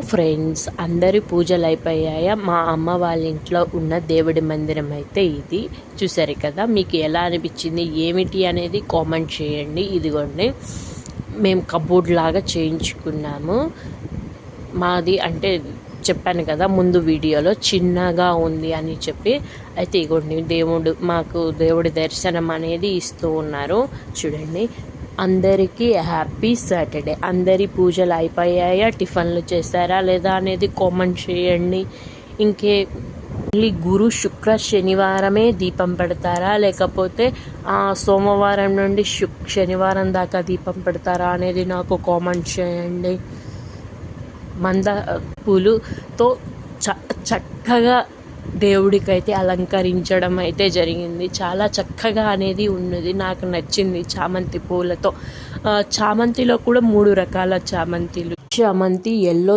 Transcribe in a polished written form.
Friends, అందరి పూజలు అయిపోయాయా? మా అమ్మ వాళ్ళ ఇంట్లో ఉన్న దేవుడి మందిరం అయితే ఇది. చూసారు కదా, మీకు ఎలా అనిపించింది ఏమిటి అనేది కామెంట్ చేయండి. ఇదిగోండి, మేము కబోర్డ్ లాగా చేయించుకున్నాము. మాది అంటే చెప్పాను కదా ముందు వీడియోలో, చిన్నగా ఉంది అని చెప్పి. అయితే ఇగోండి, మాకు దేవుడి దర్శనం అనేది ఇస్తూ ఉన్నారు. చూడండి, అందరికీ హ్యాపీ సాటర్డే. అందరి పూజలు అయిపోయాయా? టిఫిన్లు చేశారా లేదా అనేది కామెంట్ చేయండి. మళ్ళీ గురు శుక్ర శనివారమే దీపం పెడతారా, లేకపోతే సోమవారం నుండి శనివారం దాకా దీపం పెడతారా అనేది నాకు కామెంట్ చేయండి. పూలుతో చక్కగా దేవుడికైతే అలంకరించడం అయితే జరిగింది. చాలా చక్కగా అనేది ఉన్నది, నాకు నచ్చింది. చామంతి పూలతో, చామంతిలో కూడా 3 రకాల చామంతిలు. చామంతి ఎల్లో